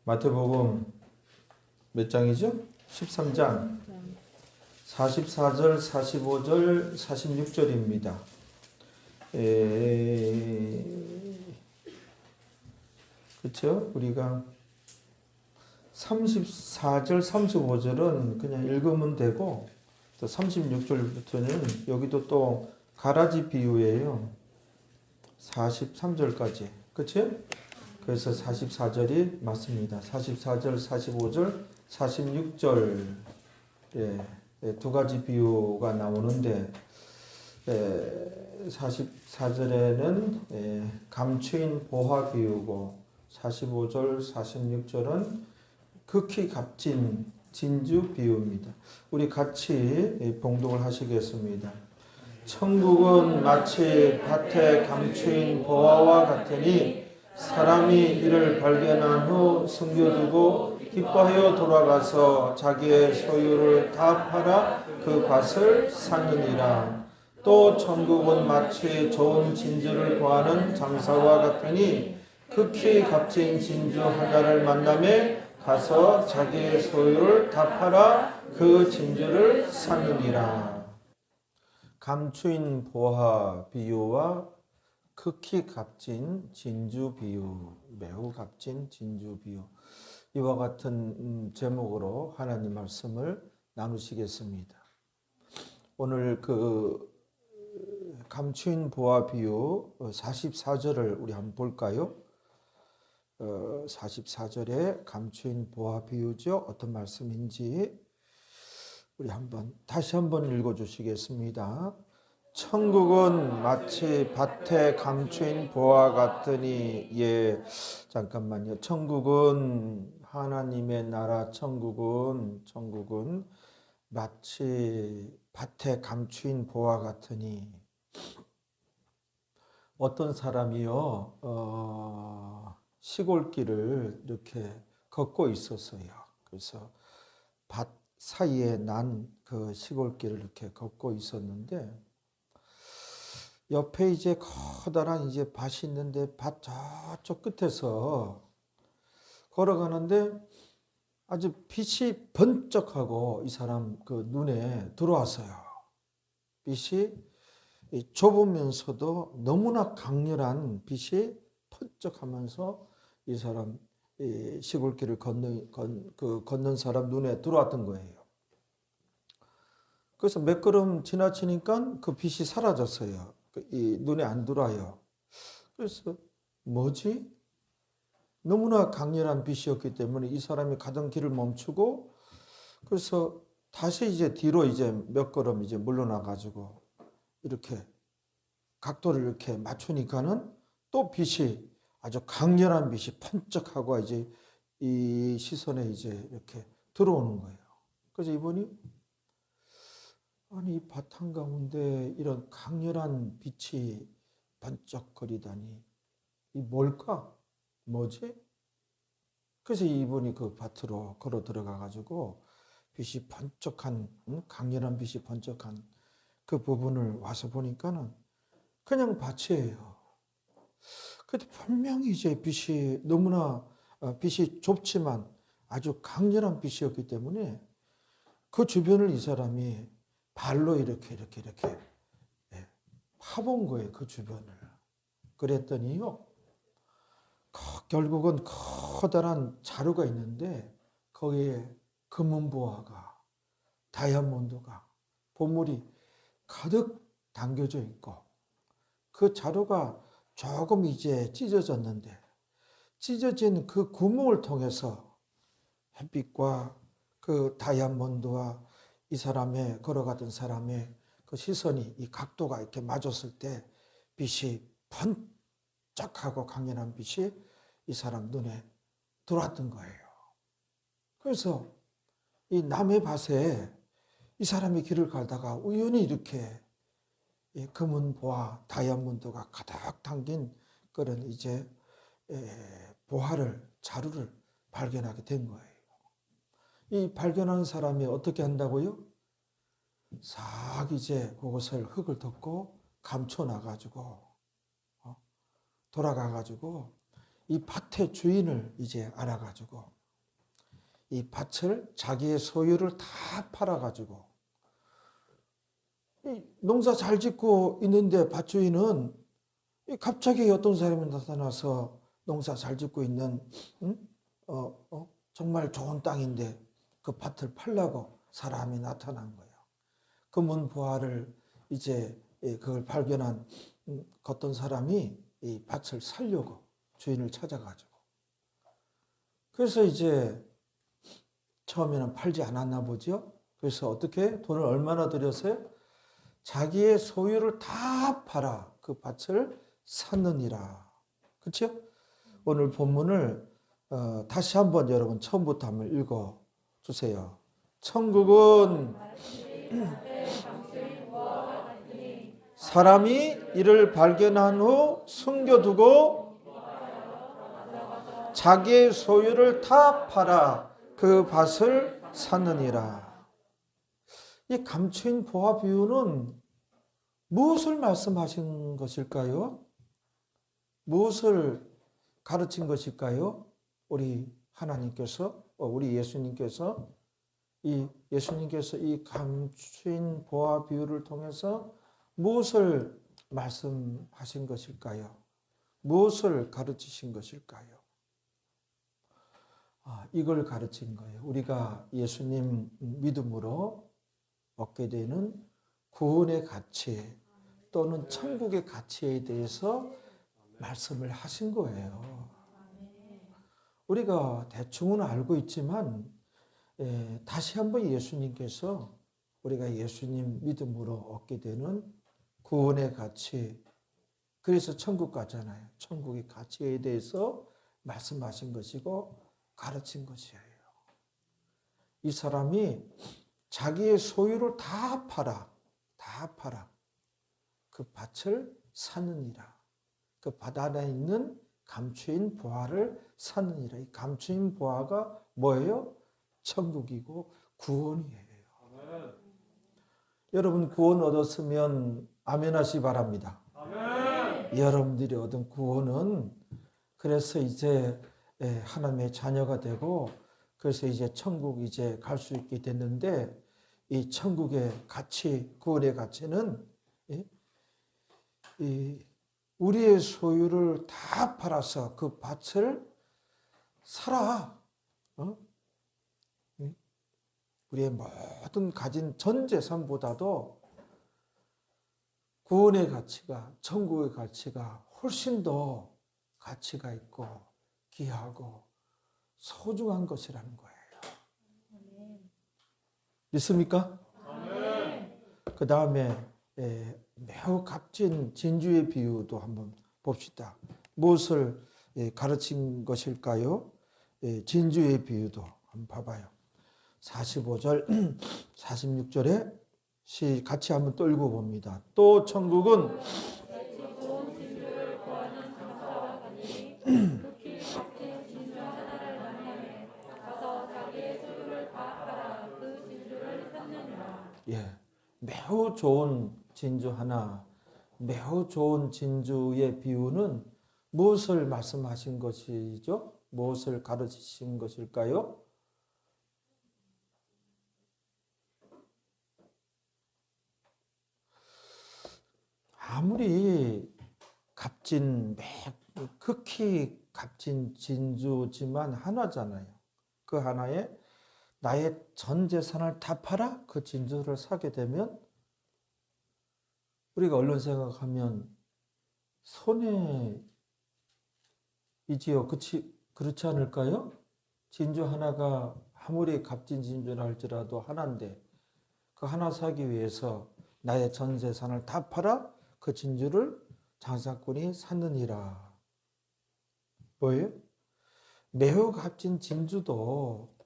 마태복음 몇 장이죠? 13장 44절, 45절, 46절입니다. 그렇죠? 우리가 34절, 35절은 그냥 읽으면 되고 또 36절부터는 여기도 또 가라지 비유예요. 43절까지. 그렇죠? 그래서 44절이 맞습니다. 44절, 45절, 46절 두 가지 비유가 나오는데 44절에는 감추인 보화 비유고 45절, 46절은 극히 값진 진주 비유입니다. 우리 같이 봉독을 하시겠습니다. 천국은 마치 밭에 감추인 보화와 같으니 사람이 이를 발견한 후 숨겨두고 기뻐하여 돌아가서 자기의 소유를 다 팔아 그 밭을 사느니라. 또 천국은 마치 좋은 진주를 구하는 장사와 같으니 극히 값진 진주 하나를 만남에 가서 자기의 소유를 다 팔아 그 진주를 사느니라. 감추인 보화 비유와 극히 값진 진주 비유, 매우 값진 진주 비유. 이와 같은 제목으로 하나님 말씀을 나누시겠습니다. 오늘 그 감추인 보화 비유 44절을 우리 한번 볼까요? 44절에 감추인 보화 비유죠. 어떤 말씀인지 우리 다시 한번 읽어주시겠습니다. 천국은 마치 밭에 감추인 보화 같으니 잠깐만요. 천국은 하나님의 나라 천국은 마치 밭에 감추인 보화 같으니 어떤 사람이요 시골길을 이렇게 걷고 있었어요. 그래서 밭 사이에 난 그 시골길을 이렇게 걷고 있었는데 옆에 이제 커다란 이제 밭이 있는데 밭 저쪽 끝에서 걸어가는데 아주 빛이 번쩍하고 이 사람 그 눈에 들어왔어요. 빛이 좁으면서도 너무나 강렬한 빛이 번쩍하면서 이 사람 시골길을 걷는 사람 눈에 들어왔던 거예요. 그래서 몇 걸음 지나치니까 그 빛이 사라졌어요. 이 눈에 안 들어와요. 그래서 뭐지? 너무나 강렬한 빛이었기 때문에 이 사람이 가던 길을 멈추고 그래서 다시 이제 뒤로 이제 몇 걸음 이제 물러나 가지고 이렇게 각도를 이렇게 맞추니까는 또 빛이 아주 강렬한 빛이 번쩍하고 이제 이 시선에 이제 이렇게 들어오는 거예요. 그래서 이분이 아니 이 밭 한가운데 이런 강렬한 빛이 번쩍거리다니 이 뭘까? 뭐지? 그래서 이분이 그 밭으로 걸어 들어가 가지고 빛이 번쩍한 강렬한 빛이 번쩍한 그 부분을 와서 보니까는 그냥 밭이에요. 근데 분명히 이제 빛이 너무나 빛이 좁지만 아주 강렬한 빛이었기 때문에 그 주변을 이 사람이 발로 이렇게 파본 거예요. 그 주변을. 그랬더니요. 결국은 커다란 자루가 있는데 거기에 금은보화가 다이아몬드가 보물이 가득 담겨져 있고 그 자루가 조금 이제 찢어졌는데 찢어진 그 구멍을 통해서 햇빛과 그 다이아몬드와 이 사람의 걸어가던 사람의 그 시선이 이 각도가 이렇게 맞았을 때 빛이 번쩍하고 강렬한 빛이 이 사람 눈에 들어왔던 거예요. 그래서 이 남의 밭에 이 사람이 길을 가다가 우연히 이렇게 금은보화, 다이아몬드가 가득 담긴 그런 이제 자루를 발견하게 된 거예요. 이 발견한 사람이 어떻게 한다고요? 싹 이제 그것을 흙을 덮고 감춰놔가지고 돌아가가지고 이 밭의 주인을 이제 알아가지고 이 밭을 자기의 소유를 다 팔아가지고 이 농사 잘 짓고 있는데 밭 주인은 갑자기 어떤 사람이 나타나서 농사 잘 짓고 있는 정말 좋은 땅인데 그 밭을 팔려고 사람이 나타난 거예요. 금은 보화를 이제 그걸 발견한 어떤 사람이 이 밭을 살려고 주인을 찾아가지고 그래서 이제 처음에는 팔지 않았나 보죠. 그래서 어떻게 돈을 얼마나 들였어요? 자기의 소유를 다 팔아 그 밭을 샀느니라. 그렇죠? 오늘 본문을 다시 한번 여러분 처음부터 한번 읽어 주세요. 천국은 사람이 이를 발견한 후 숨겨두고 자기의 소유를 다 팔아 그 밭을 샀느니라. 이 감추인 보화 비유는 무엇을 말씀하신 것일까요? 무엇을 가르친 것일까요? 우리 하나님께서, 우리 예수님께서 이 감추인 보화 비유를 통해서 무엇을 말씀하신 것일까요? 무엇을 가르치신 것일까요? 이걸 가르친 거예요. 우리가 예수님 믿음으로 얻게 되는 구원의 가치 또는 천국의 가치에 대해서 말씀을 하신 거예요. 우리가 대충은 알고 있지만 다시 한번 예수님께서 우리가 예수님 믿음으로 얻게 되는 구원의 가치, 그래서 천국 가잖아요. 천국의 가치에 대해서 말씀하신 것이고 가르친 것이에요. 이 사람이 자기의 소유를 다 팔아 그 밭을 사느니라. 그 밭 안에 있는 감추인 보화를 사느니라. 이 감추인 보화가 뭐예요? 천국이고 구원이에요. 아멘. 여러분 구원 얻었으면 아멘 하시 바랍니다. 아멘. 여러분들이 얻은 구원은 그래서 이제 하나님의 자녀가 되고 그래서 이제 천국 이제 갈 수 있게 됐는데 이 천국의 가치, 구원의 가치는 우리의 소유를 다 팔아서 그 밭을 사라. 우리의 모든 가진 전 재산보다도 구원의 가치가, 천국의 가치가 훨씬 더 가치가 있고 귀하고 소중한 것이라는 거예요. 믿습니까? 그 다음에 매우 값진 진주의 비유도 한번 봅시다. 무엇을 가르친 것일까요? 진주의 비유도 한번 봐봐요. 45절, 46절에 같이 한번 또 읽어봅니다. 또 천국은 매우 좋은 진주 하나, 매우 좋은 진주의 비유는 무엇을 말씀하신 것이죠? 무엇을 가르치신 것일까요? 아무리 극히 값진 진주지만 하나잖아요. 그 하나에 나의 전 재산을 다 팔아 그 진주를 사게 되면 우리가 얼른 생각하면 손해이지요. 그렇지 않을까요? 진주 하나가 아무리 값진 진주라 할지라도 하나인데 그 하나 사기 위해서 나의 전 재산을 다 팔아 그 진주를 장사꾼이 샀느니라. 뭐예요? 매우 값진 진주도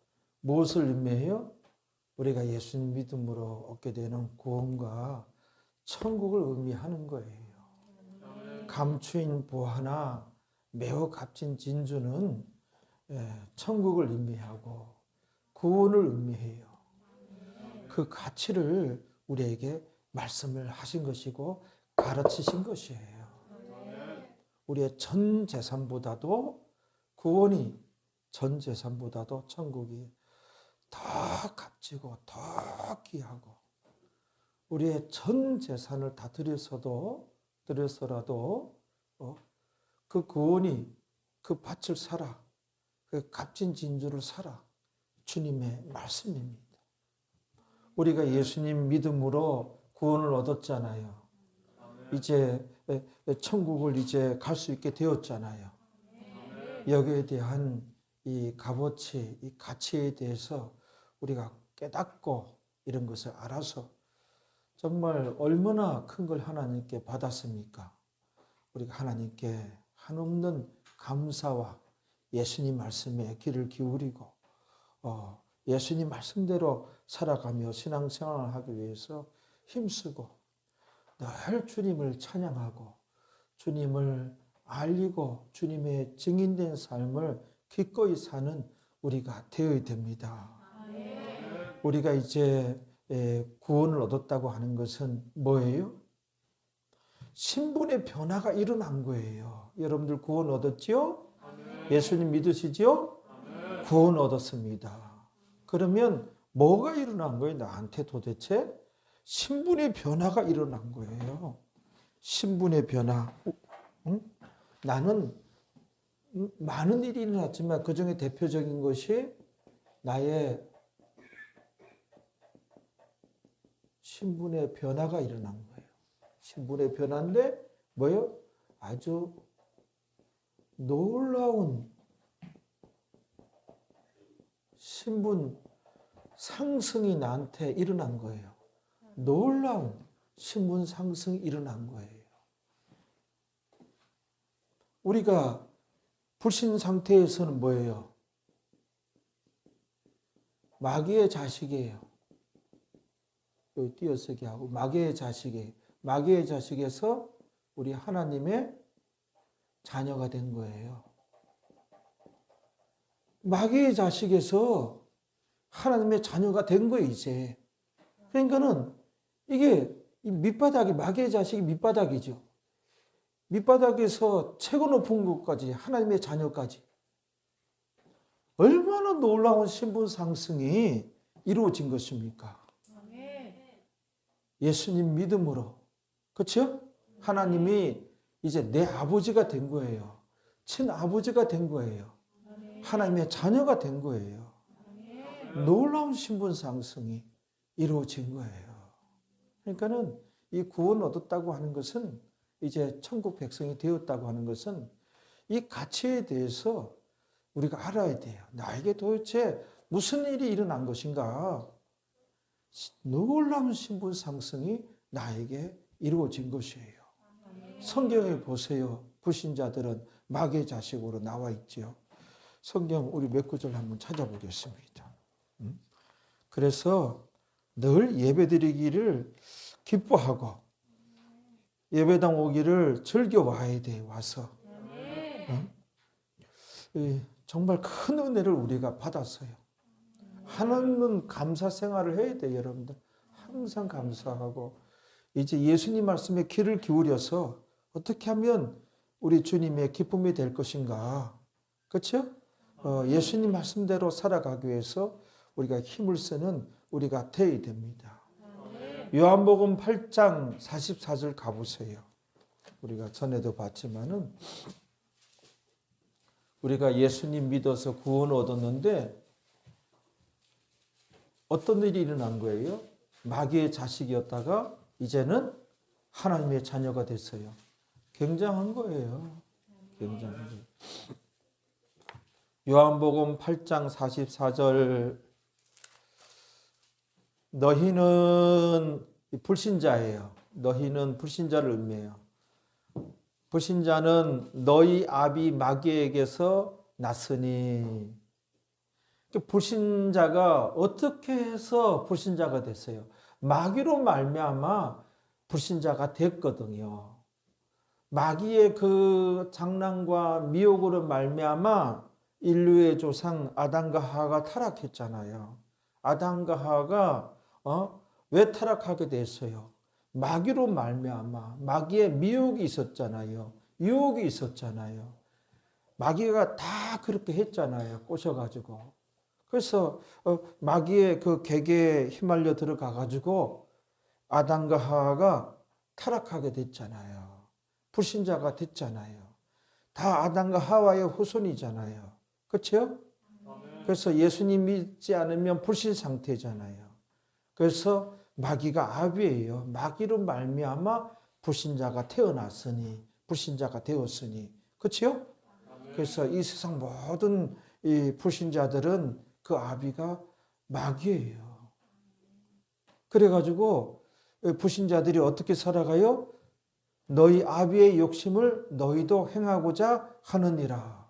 무엇을 의미해요? 우리가 예수님 믿음으로 얻게 되는 구원과 천국을 의미하는 거예요. 감추인 보화나 매우 값진 진주는 천국을 의미하고 구원을 의미해요. 그 가치를 우리에게 말씀을 하신 것이고 가르치신 것이에요. 우리의 전 재산보다도 구원이 전 재산보다도 천국이 더 값지고 더 귀하고 우리의 전 재산을 다 드려서라도 그 구원이 그 밭을 사라. 그 값진 진주를 사라. 주님의 말씀입니다. 우리가 예수님 믿음으로 구원을 얻었잖아요. 이제 천국을 이제 갈 수 있게 되었잖아요. 여기에 대한 이 값어치, 이 가치에 대해서 우리가 깨닫고 이런 것을 알아서 정말 얼마나 큰 걸 하나님께 받았습니까? 우리가 하나님께 한없는 감사와 예수님 말씀에 귀를 기울이고 예수님 말씀대로 살아가며 신앙생활을 하기 위해서 힘쓰고 늘 주님을 찬양하고 주님을 알리고 주님의 증인된 삶을 기꺼이 사는 우리가 되어야 됩니다. 우리가 이제 구원을 얻었다고 하는 것은 뭐예요? 신분의 변화가 일어난 거예요. 여러분들 구원 얻었지요? 예수님 믿으시지요? 구원 얻었습니다. 그러면 뭐가 일어난 거예요? 나한테 도대체 신분의 변화가 일어난 거예요. 신분의 변화. 응? 나는 많은 일이 일어났지만 그 중에 대표적인 것이 나의 신분의 변화가 일어난 거예요. 신분의 변화인데 뭐예요? 아주 놀라운 신분 상승이 나한테 일어난 거예요. 놀라운 신분 상승이 일어난 거예요. 우리가 불신 상태에서는 뭐예요? 마귀의 자식이에요. 여기 띄어쓰기 하고 마귀의 자식이에요. 마귀의 자식에서 우리 하나님의 자녀가 된 거예요. 마귀의 자식에서 하나님의 자녀가 된 거예요, 이제. 그러니까는 이게 밑바닥이, 마귀의 자식이 밑바닥이죠. 밑바닥에서 최고 높은 곳까지, 하나님의 자녀까지. 얼마나 놀라운 신분 상승이 이루어진 것입니까? 예수님 믿음으로. 그렇죠? 하나님이 이제 내 아버지가 된 거예요. 친아버지가 된 거예요. 하나님의 자녀가 된 거예요. 놀라운 신분 상승이 이루어진 거예요. 그러니까는 이 구원 얻었다고 하는 것은 이제 천국 백성이 되었다고 하는 것은 이 가치에 대해서 우리가 알아야 돼요. 나에게 도대체 무슨 일이 일어난 것인가? 놀라운 신분 상승이 나에게 이루어진 것이에요. 성경에 보세요. 불신자들은 마귀의 자식으로 나와 있죠. 성경 우리 몇 구절 한번 찾아보겠습니다. 그래서 늘 예배드리기를 기뻐하고 예배당 오기를 즐겨 와야 돼. 와서 정말 큰 은혜를 우리가 받았어요. 하나님은 감사 생활을 해야 돼요, 여러분들. 항상 감사하고 이제 예수님 말씀에 귀를 기울여서 어떻게 하면 우리 주님의 기쁨이 될 것인가. 그렇죠? 예수님 말씀대로 살아가기 위해서 우리가 힘을 쓰는 우리가 되어야 됩니다. 요한복음 8장 44절 가보세요. 우리가 전에도 봤지만은 우리가 예수님 믿어서 구원 얻었는데 어떤 일이 일어난 거예요? 마귀의 자식이었다가 이제는 하나님의 자녀가 됐어요. 굉장한 거예요. 굉장한 거예요. 요한복음 8장 44절 너희는 불신자예요. 너희는 불신자를 의미해요. 불신자는 너희 아비 마귀에게서 났으니. 불신자가 어떻게 해서 불신자가 됐어요? 마귀로 말미암아 불신자가 됐거든요. 마귀의 그 장난과 미혹으로 말미암아 인류의 조상 아담과 하와가 타락했잖아요. 아담과 하와가 왜 타락하게 됐어요? 마귀로 말미암아 마귀의 미혹이 있었잖아요. 유혹이 있었잖아요. 마귀가 다 그렇게 했잖아요. 꼬셔가지고. 그래서 마귀의 그 계계에 휘말려 들어가가지고 아담과 하와가 타락하게 됐잖아요. 불신자가 됐잖아요. 다 아담과 하와의 후손이잖아요. 그렇죠? 그래서 예수님 믿지 않으면 불신 상태잖아요. 그래서 마귀가 아비예요. 마귀로 말미암아 불신자가 태어났으니, 불신자가 되었으니, 그렇죠? 그래서 이 세상 모든 이 불신자들은 그 아비가 마귀예요. 그래가지고 불신자들이 어떻게 살아가요? 너희 아비의 욕심을 너희도 행하고자 하느니라.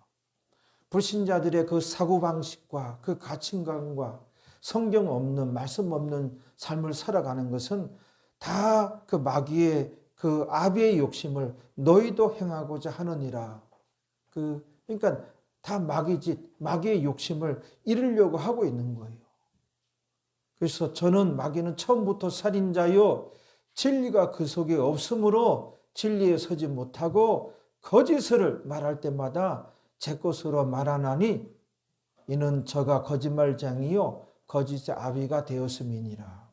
불신자들의 그 사고방식과 그 가치관과 성경 없는, 말씀 없는 삶을 살아가는 것은 다 그 마귀의 그 아비의 욕심을 너희도 행하고자 하느니라. 그러니까 다 마귀짓, 마귀의 욕심을 이루려고 하고 있는 거예요. 그래서 저는 마귀는 처음부터 살인자요, 진리가 그 속에 없으므로 진리에 서지 못하고 거짓을 말할 때마다 제 것으로 말하나니 이는 저가 거짓말장이요 거짓의 아비가 되었음이니라.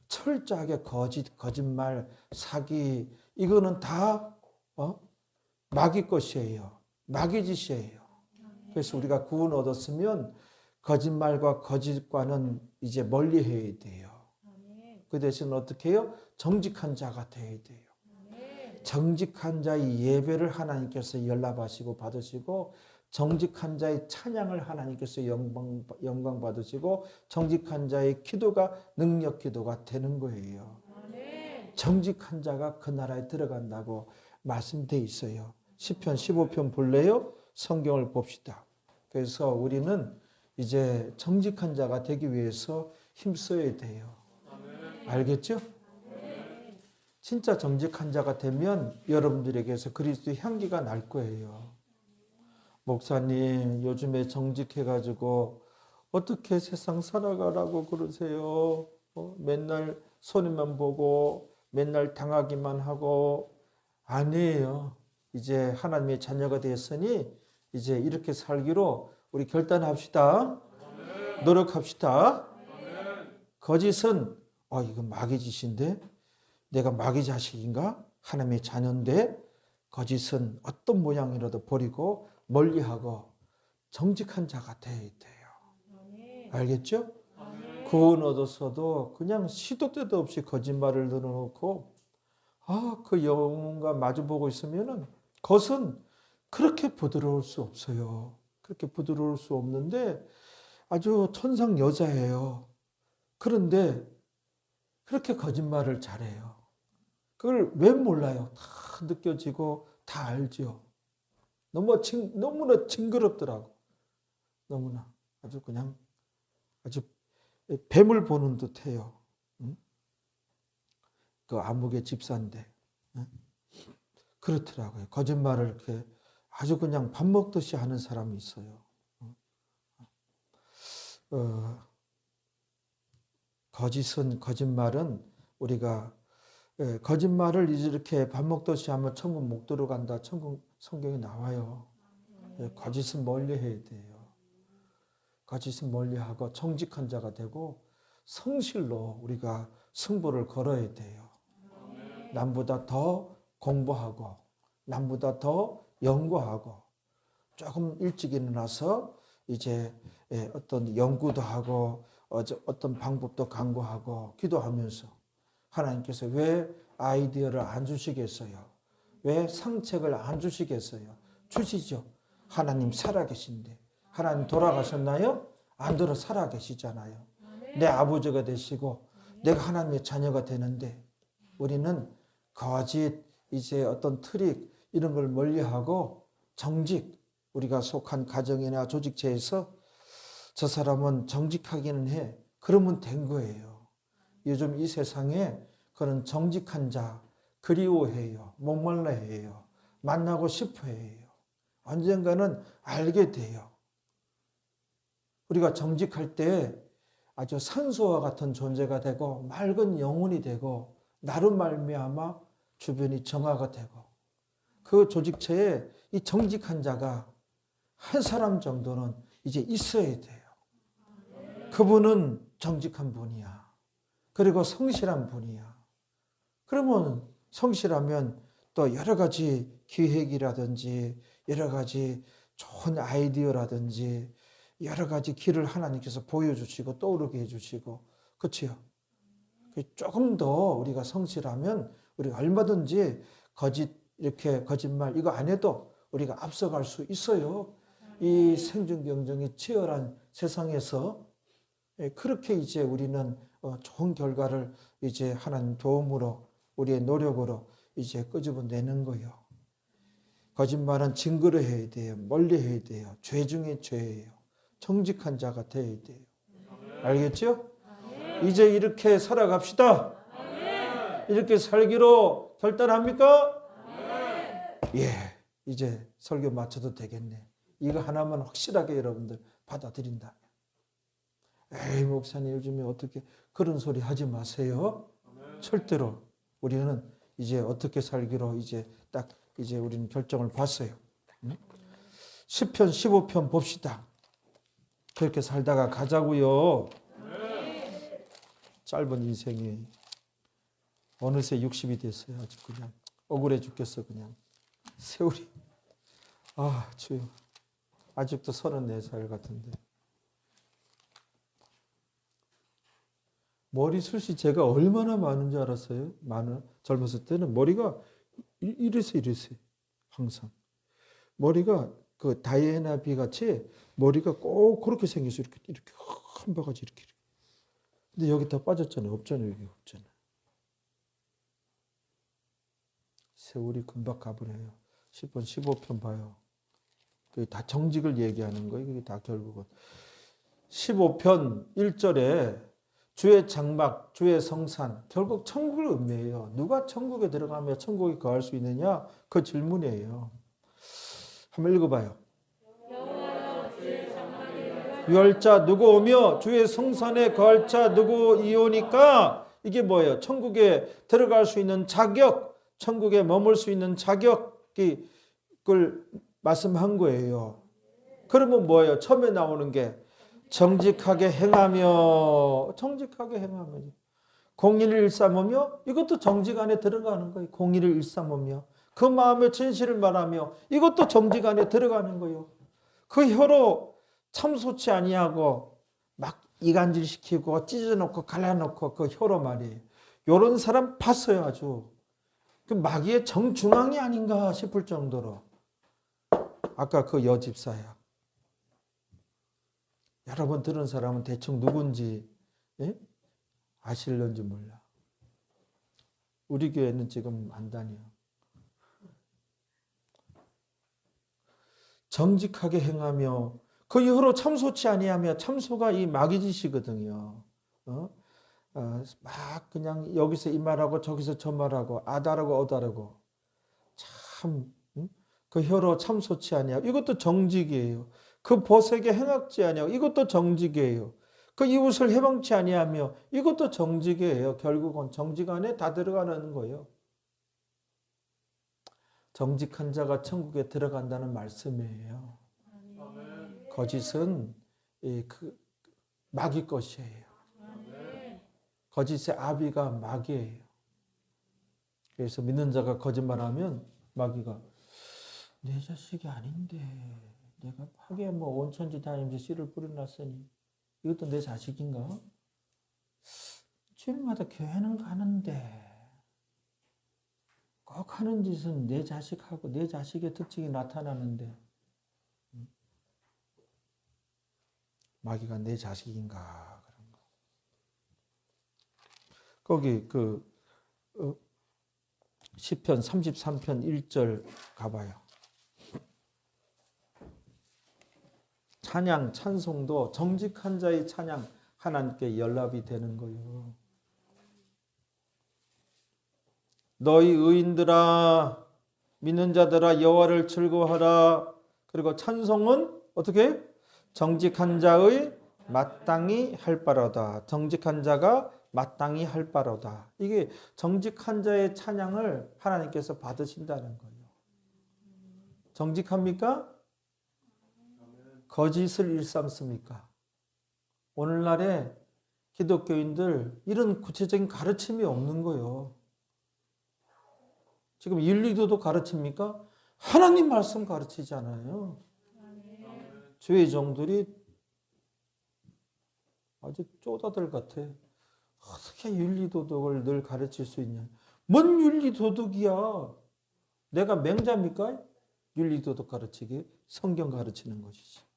철저하게 거짓, 거짓말, 사기 이거는 다 마귀 것이에요. 마귀 짓이에요. 그래서 우리가 구원 얻었으면 거짓말과 거짓과는 이제 멀리 해야 돼요. 그 대신 어떻게 해요? 정직한 자가 되어야 돼요. 정직한 자의 예배를 하나님께서 연락하시고 받으시고 정직한 자의 찬양을 하나님께서 영광 받으시고 정직한 자의 기도가 능력 기도가 되는 거예요. 정직한 자가 그 나라에 들어간다고 말씀되어 있어요. 시편 15편 볼래요? 성경을 봅시다. 그래서 우리는 이제 정직한 자가 되기 위해서 힘써야 돼요. 알겠죠? 진짜 정직한 자가 되면 여러분들에게서 그리스도의 향기가 날 거예요. 목사님, 요즘에 정직해가지고 어떻게 세상 살아가라고 그러세요? 맨날 손해만 보고 맨날 당하기만 하고. 아니에요. 이제 하나님의 자녀가 되었으니 이제 이렇게 살기로 우리 결단합시다. 노력합시다. 거짓은 이거 마귀 짓인데? 내가 마귀 자식인가? 하나님의 자녀인데? 거짓은 어떤 모양이라도 버리고 멀리하고 정직한 자가 돼야 돼요. 알겠죠? 구원 얻었어도 그냥 시도 때도 없이 거짓말을 늘어놓고 그 영혼과 마주보고 있으면은 겉은 그렇게 부드러울 수 없어요. 그렇게 부드러울 수 없는데 아주 천상 여자예요. 그런데 그렇게 거짓말을 잘해요. 그걸 왜 몰라요? 다 느껴지고 다 알죠. 너무나 징그럽더라고. 너무나 아주 그냥 아주 뱀을 보는 듯해요. 응? 그 암흑의 집사인데 응? 그렇더라고요. 거짓말을 이렇게 아주 그냥 밥 먹듯이 하는 사람이 있어요. 거짓말은 우리가 거짓말을 이렇게 밥 먹듯이 하면 천국 못 들어간다. 천국 성경에 나와요. 거짓은 멀리 해야 돼요. 거짓은 멀리하고 정직한 자가 되고 성실로 우리가 승부를 걸어야 돼요. 남보다 더 공부하고 남보다 더 연구하고 조금 일찍 일어나서 이제 어떤 연구도 하고 어떤 방법도 강구하고 기도하면서 하나님께서 왜 아이디어를 안 주시겠어요? 왜 상책을 안 주시겠어요? 주시죠. 하나님 살아계신데. 하나님 돌아가셨나요? 안 돌아 살아계시잖아요. 내 아버지가 되시고 내가 하나님의 자녀가 되는데 우리는 거짓, 이제 어떤 트릭 이런 걸 멀리하고 정직, 우리가 속한 가정이나 조직체에서 저 사람은 정직하기는 해. 그러면 된 거예요. 요즘 이 세상에 그런 정직한 자 그리워해요. 목말라 해요. 만나고 싶어 해요. 언젠가는 알게 돼요. 우리가 정직할 때 아주 산소와 같은 존재가 되고 맑은 영혼이 되고 나로 말미암아 주변이 정화가 되고 그 조직체에 이 정직한 자가 한 사람 정도는 이제 있어야 돼요. 그분은 정직한 분이야. 그리고 성실한 분이야. 그러면 성실하면 또 여러 가지 기획이라든지 여러 가지 좋은 아이디어라든지 여러 가지 길을 하나님께서 보여주시고 떠오르게 해주시고, 그렇지요? 조금 더 우리가 성실하면 우리가 얼마든지 이렇게 거짓말 이거 안 해도 우리가 앞서갈 수 있어요. 이 생존 경쟁이 치열한 세상에서 그렇게 이제 우리는 좋은 결과를 이제 하나님 도움으로 우리의 노력으로 이제 끄집어내는 거예요. 거짓말은 증거를 해야 돼요. 멀리 해야 돼요. 죄 중에 죄예요. 정직한 자가 되어야 돼요. 알겠죠? 이제 이렇게 살아갑시다. 이렇게 살기로 결단합니까? 예, 이제 설교 마쳐도 되겠네. 이거 하나만 확실하게 여러분들 받아들인다면. 에이, 목사님 요즘에 어떻게 그런 소리 하지 마세요. 절대로 우리는 이제 어떻게 살기로 이제 딱 이제 우리는 결정을 봤어요. 10편 15편 봅시다. 그렇게 살다가 가자고요. 짧은 인생이 어느새 60이 됐어요. 아주 그냥 억울해 죽겠어. 그냥 세월이 주여, 아직도 34살 같은데. 머리숱이 제가 얼마나 많은 줄 알았어요? 젊었을 때는 머리가 이랬어요. 항상 머리가 그 다이애나 비 같이 머리가 꼭 그렇게 생겼어요. 이렇게 한 바가지 이렇게. 근데 여기 다 빠졌잖아요. 없잖아요. 여기 없잖아요. 세월이 금방 가버려요. 10편 15편 봐요. 그게 다 정직을 얘기하는 거예요. 그게 다 결국은 15편 1절에 주의 장막, 주의 성산, 결국 천국을 의미해요. 누가 천국에 들어가며 천국에 거할 수 있느냐? 그 질문이에요. 한번 읽어봐요. 유할 자 누구 오며 주의 성산에 거할 자 누구 이오니까, 이게 뭐예요? 천국에 들어갈 수 있는 자격, 천국에 머물 수 있는 자격을 말씀한 거예요. 그러면 뭐예요? 처음에 나오는 게 정직하게 행하며, 공의를 일삼으며, 이것도 정직 안에 들어가는 거예요. 공의를 일삼으며 그 마음의 진실을 말하며, 이것도 정직 안에 들어가는 거예요. 그 혀로 참소치 아니하고 막 이간질시키고 찢어놓고 갈라놓고 그 혀로 말이에요. 이런 사람 봤어요. 아주 그 마귀의 정중앙이 아닌가 싶을 정도로. 아까 그 여집사야, 여러분 들은 사람은 대충 누군지 아실런지 몰라. 우리 교회는 지금 안 다녀. 정직하게 행하며 그 이후로 참소치 아니하며, 참소가 이 마귀 짓이거든요. 막 그냥 여기서 이 말하고 저기서 저 말하고 아다르고 어다르고, 참 그 혀로 참소치 아니하고, 이것도 정직이에요. 그 보색에 행악지 아니하고, 이것도 정직이에요. 그 이웃을 해방치 아니하며, 이것도 정직이에요. 결국은 정직 안에 다 들어가는 거예요. 정직한 자가 천국에 들어간다는 말씀이에요. 거짓은 마귀 것이에요. 거짓의 아비가 마귀예요. 그래서 믿는 자가 거짓말하면 마귀가 내 자식이 아닌데 내가 하기야 뭐 온천지 다니면서 씨를 뿌려놨으니 이것도 내 자식인가? 주일마다 교회는 가는데 꼭 하는 짓은 내 자식하고 내 자식의 특징이 나타나는데, 마귀가 내 자식인가 그런 거. 거기 그 시편 33편 1절 가봐요. 찬양, 찬송도 정직한 자의 찬양 하나님께 연락이 되는 거예요. 너희 의인들아, 믿는 자들아, 여호와를 즐거워하라. 그리고 찬송은 어떻게? 정직한 자의 마땅히 할 바로다. 정직한 자가 마땅히 할 바로다. 이게 정직한 자의 찬양을 하나님께서 받으신다는 거예요. 정직합니까? 거짓을 일삼습니까? 오늘날에 기독교인들 이런 구체적인 가르침이 없는 거예요. 지금 윤리도도 가르칩니까? 하나님 말씀 가르치잖아요. 주의 종들이 아주 쪼다들 같아. 어떻게 윤리도덕을 늘 가르칠 수 있냐. 뭔 윤리도덕이야. 내가 맹자입니까? 윤리도덕 가르치기. 성경 가르치는 것이지.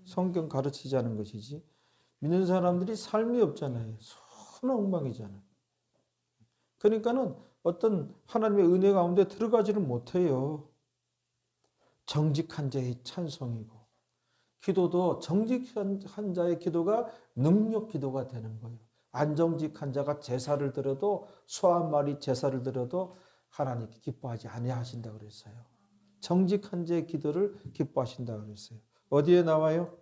성경 가르치자는 것이지. 믿는 사람들이 삶이 없잖아요. 손 엉망이잖아요. 그러니까는 어떤 하나님의 은혜 가운데 들어가지를 못해요. 정직한 자의 찬송이고 기도도 정직한 자의 기도가 능력 기도가 되는 거예요. 안정직한 자가 제사를 드려도 소 한 마리 제사를 드려도 하나님께 기뻐하지 아니하신다고 그랬어요. 정직한 자의 기도를 기뻐하신다고 그랬어요. 어디에 나와요?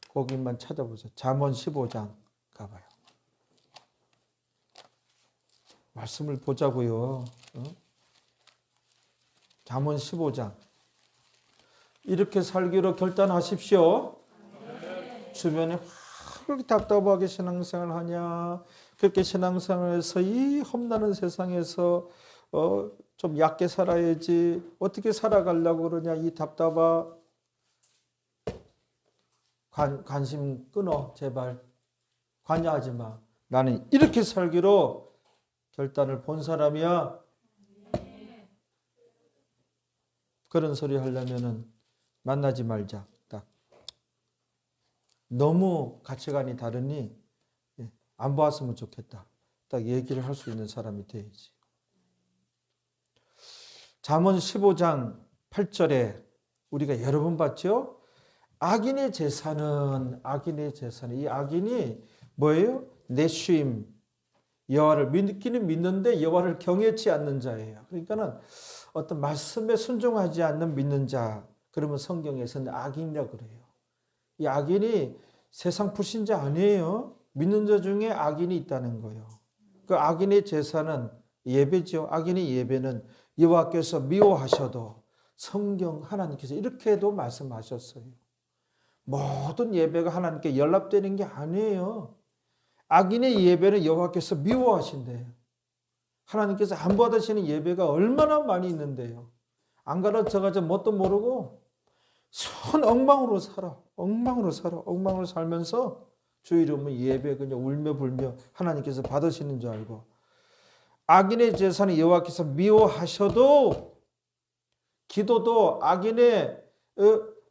거기만 찾아보세요. 잠언 15장 가봐요. 말씀을 보자고요. 잠언 15장. 이렇게 살기로 결단하십시오. 주변에 그렇게 답답하게 신앙생활을 하냐. 그렇게 신앙생활에서 이 험난한 세상에서 좀 얕게 살아야지. 어떻게 살아가려고 그러냐. 이 답답하. 관심 끊어. 제발. 관여하지 마. 나는 이렇게 살기로 결단을 본 사람이야. 그런 소리 하려면은 만나지 말자. 딱. 너무 가치관이 다르니 안 보았으면 좋겠다. 딱 얘기를 할 수 있는 사람이 돼야지. 잠언 15장 8절에 우리가 여러 번 봤죠? 악인의 제사는 이 악인이 뭐예요? 내쉬임. 여호와를 믿기는 믿는데 여호와를 경외치 않는 자예요. 그러니까는 어떤 말씀에 순종하지 않는 믿는 자. 그러면 성경에서는 악인이라고 그래요. 이 악인이 세상 불신자 아니에요. 믿는 자 중에 악인이 있다는 거예요. 그 악인의 제사는 예배죠. 악인의 예배는 여호와께서 미워하셔도 성경 하나님께서 이렇게도 말씀하셨어요. 모든 예배가 하나님께 연락되는 게 아니에요. 악인의 예배는 여호와께서 미워하신대요. 하나님께서 안 받으시는 예배가 얼마나 많이 있는데요. 안 가르쳐가지고 뭣도 모르고 손 엉망으로 살아. 엉망으로 살면서 주 이름은 예배 그냥 울며 불며 하나님께서 받으시는 줄 알고. 악인의 제사는 여호와께서 미워하셔도 기도도 악인의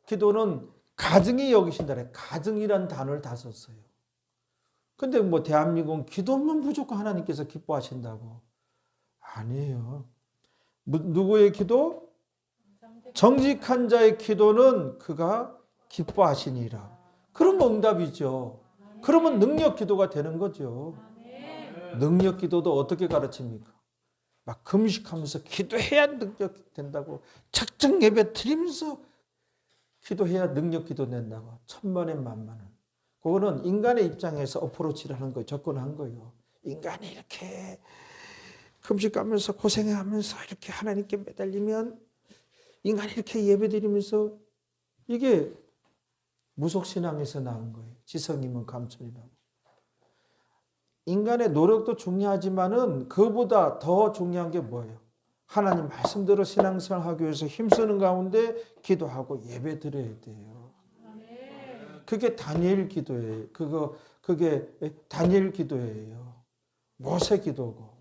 기도는 가증히 여기신다래. 가증이란 단어를 다 썼어요. 근데 뭐 대한민국은 기도면 무조건 하나님께서 기뻐하신다고. 아니에요. 누구의 기도? 정직한 자의 기도는 그가 기뻐하시니라. 그럼 응답이죠. 그러면 능력 기도가 되는 거죠. 능력 기도도 어떻게 가르칩니까? 막 금식하면서 기도해야 능력 된다고. 작정 예배 드리면서 기도해야 능력 기도 된다고. 천만에 만만은. 그거는 인간의 입장에서 어프로치를 하는 거예요. 접근한 거예요. 인간이 이렇게 금식하면서 고생하면서 이렇게 하나님께 매달리면 인간이 이렇게 예배드리면서 이게 무속신앙에서 나온 거예요. 지성이면 감천이라고. 인간의 노력도 중요하지만은 그보다 더 중요한 게 뭐예요? 하나님 말씀대로 신앙생활 하기 위해서 힘쓰는 가운데 기도하고 예배드려야 돼요. 그게 다니엘 기도예요. 그게 다니엘 기도예요. 모세 기도고.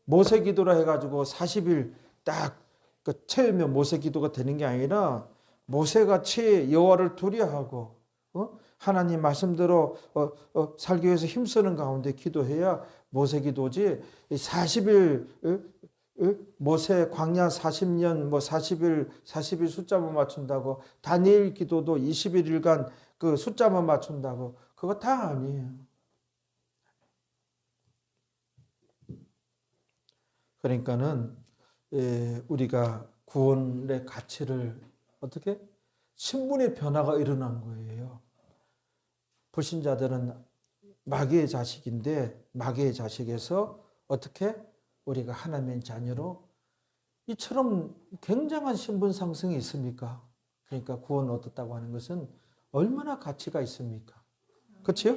모세 기도라 해가지고 40일 딱 채우면 모세 기도가 되는 게 아니라 모세같이 여호와를 두려워하고 하나님 말씀대로 살기 위해서 힘쓰는 가운데 기도해야 모세 기도지. 40일 모세 광야 40년 40일 숫자만 맞춘다고 다니엘 기도도 21일간 그 숫자만 맞춘다고 그거 다 아니에요. 그러니까는 우리가 구원의 가치를 어떻게? 신분의 변화가 일어난 거예요. 불신자들은 마귀의 자식인데 마귀의 자식에서 어떻게? 우리가 하나님의 자녀로 이처럼 굉장한 신분 상승이 있습니까? 그러니까 구원 얻었다고 하는 것은 얼마나 가치가 있습니까? 그렇죠?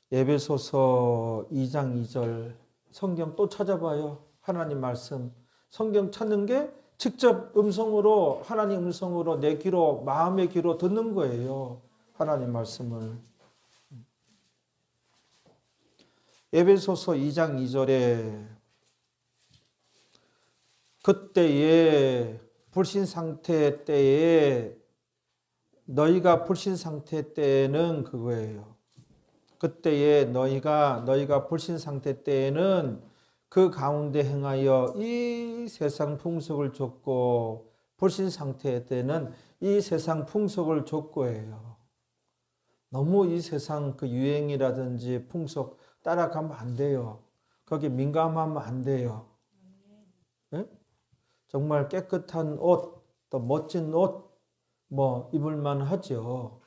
에베소서 2장 2절 성경 또 찾아봐요. 하나님 말씀. 성경 찾는 게 직접 음성으로, 하나님 음성으로 내 귀로, 마음의 귀로 듣는 거예요. 하나님 말씀을. 에베소서 2장 2절에 그때의 불신 상태 때에, 너희가 불신 상태 때에는 그거예요. 그때에 너희가 불신 상태 때에는 그 가운데 행하여 이 세상 풍속을 좇고, 불신 상태 때는 이 세상 풍속을 좇고예요. 너무 이 세상 그 유행이라든지 풍속 따라가면 안 돼요. 거기 민감하면 안 돼요. 네? 정말 깨끗한 옷, 또 멋진 옷, 뭐 입을만 하죠.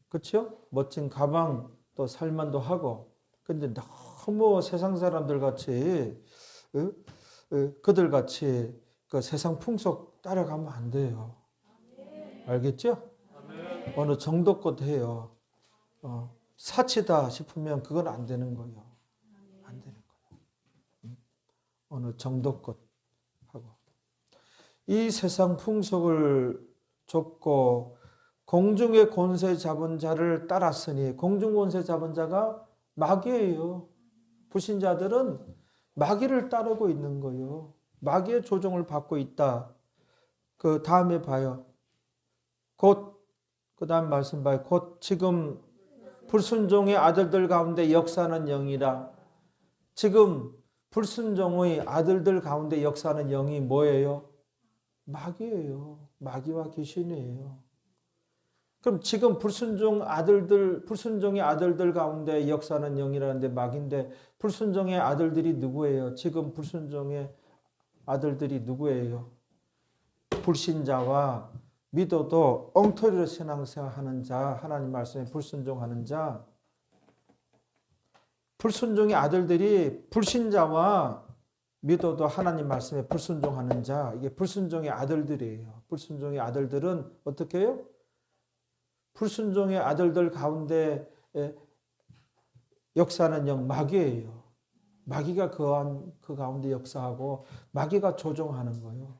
그렇죠? 멋진 가방 또 살만도 하고. 근데 너무 세상 사람들 같이, 그들 같이 그 세상 풍속 따라가면 안 돼요. 알겠죠? 어느 정도껏 해요. 사치다 싶으면 그건 안 되는 거예요. 안 되는 거예요. 어느 정도껏 하고. 이 세상 풍속을 좇고 공중의 권세 잡은 자를 따랐으니, 공중 권세 잡은 자가 마귀예요. 불신자들은 마귀를 따르고 있는 거예요. 마귀의 조종을 받고 있다. 그 다음에 봐요. 곧, 그 다음 말씀 봐요. 곧 지금 불순종의 아들들 가운데 역사하는 영이라. 지금 불순종의 아들들 가운데 역사하는 영이 뭐예요? 마귀예요. 마귀와 귀신이에요. 그럼 지금 불순종의 아들들 가운데 역사하는 영이라는데 마귀인데, 불순종의 아들들이 누구예요? 지금 불순종의 아들들이 누구예요? 불신자와 믿어도 엉터리로 신앙생활하는 자, 하나님 말씀에 불순종하는 자. 불순종의 아들들이 불신자와 믿어도 하나님 말씀에 불순종하는 자, 이게 불순종의 아들들이에요. 불순종의 아들들은 어떻게 해요? 불순종의 아들들 가운데 역사하는 영, 마귀예요. 마귀가 그 가운데 역사하고 마귀가 조종하는 거예요.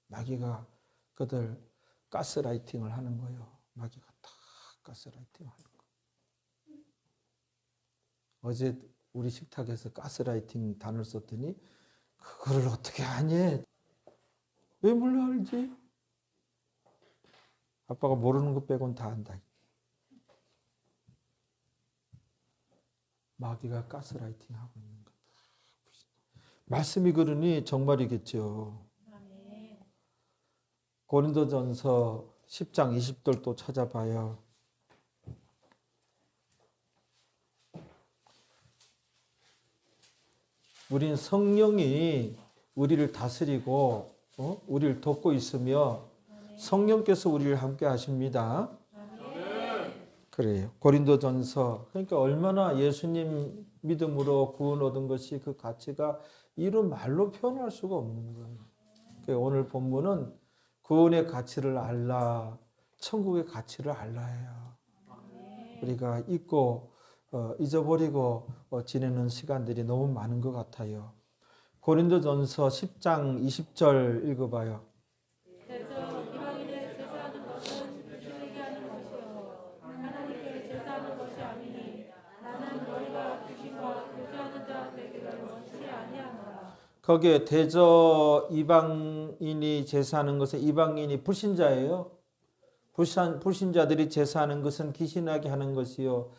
마귀가 그들 가스라이팅을 하는 거예요. 마귀가 다 가스라이팅 하는 거예요. 어제 우리 식탁에서 가스라이팅 단어를 썼더니 그거를 어떻게 아니? 왜 몰라 알지? 아빠가 모르는 것 빼고는 다 안다. 마귀가 가스라이팅 하고 있는 거. 말씀이 그러니 정말이겠죠. 고린도전서 10장 20절 또 찾아봐요. 우린 성령이 우리를 다스리고 우리를 돕고 있으며 성령께서 우리를 함께 하십니다. 그래요. 고린도전서, 그러니까 얼마나 예수님 믿음으로 구원 얻은 것이 그 가치가 이루 말로 표현할 수가 없는 거예요. 그러니까 오늘 본문은 구원의 가치를 알라, 천국의 가치를 알라예요. 우리가 잊고 잊어버리고 지내는 시간들이 너무 많은 것 같아요. 고린도전서 10장 20절 읽어봐요. 거기에 대저 이방인이 제사하는 것은, 이방인이 불신자예요. 불신자들이 제사하는 것은 귀신하게 하는 것이요.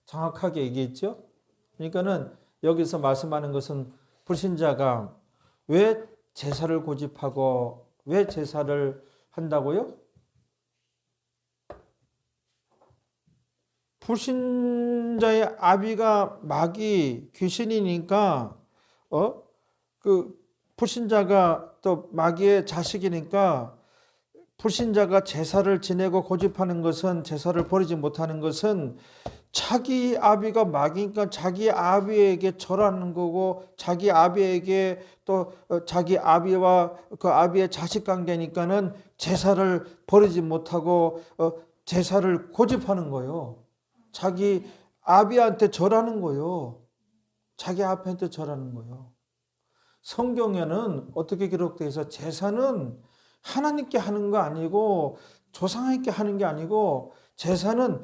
정확하게 얘기했죠. 그러니까는 여기서 말씀하는 것은 불신자가 왜 제사를 고집하고 왜 제사를 한다고요? 불신자의 아비가 마귀 귀신이니까 그 불신자가 또 마귀의 자식이니까, 불신자가 제사를 지내고 고집하는 것은, 제사를 버리지 못하는 것은 자기 아비가 막이니까 자기 아비에게 절하는 거고, 자기 아비에게 또 자기 아비와 그 아비의 자식 관계니까는 제사를 버리지 못하고 제사를 고집하는 거예요. 자기 아비한테 절하는 거예요. 자기 아비한테 절하는 거예요. 성경에는 어떻게 기록되어 있어? 제사는 하나님께 하는 거 아니고 조상에게 하는 게 아니고 제사는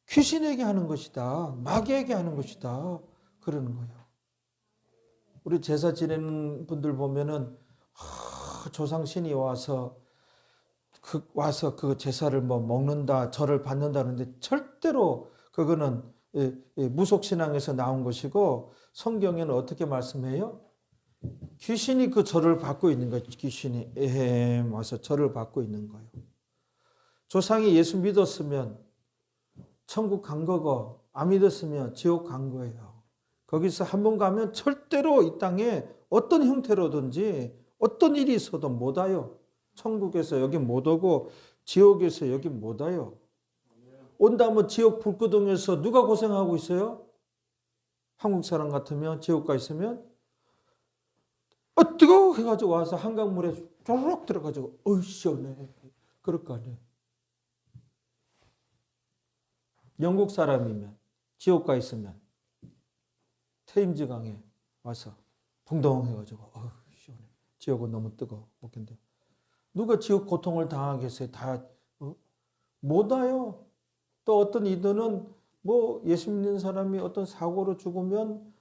귀신에게 하는 것이다. 마귀에게 하는 것이다. 그러는 거예요. 우리 제사 지내는 분들 보면은 조상 신이 와서 그 제사를 뭐 먹는다, 절을 받는다는데 절대로 그거는 무속 신앙에서 나온 것이고 성경에는 어떻게 말씀해요? 귀신이 그 절을 받고 있는 거예요. 귀신이 와서 절을 받고 있는 거예요. 조상이 예수 믿었으면 천국 간 거고 안 믿었으면 지옥 간 거예요. 거기서 한 번 가면 절대로 이 땅에 어떤 형태로든지 어떤 일이 있어도 못 와요. 천국에서 여기 못 오고 지옥에서 여기 못 와요. 온다면 지옥 불구덩이에서 누가 고생하고 있어요? 한국 사람 같으면 지옥 가 있으면 뜨거워 해가지고 와서 한강물에 쪼르륵 들어가지고 시원해. 그럴 거 아니에요. 영국 사람이면 지옥 가 있으면 테임즈 강에 와서 동동해가지고 시원해. 지옥은 너무 뜨거워. 못 견뎌. 누가 지옥 고통을 당하겠어요? 다 못 와요. 또 어떤 이들은 뭐 예수 믿는 사람이 어떤 사고로 죽으면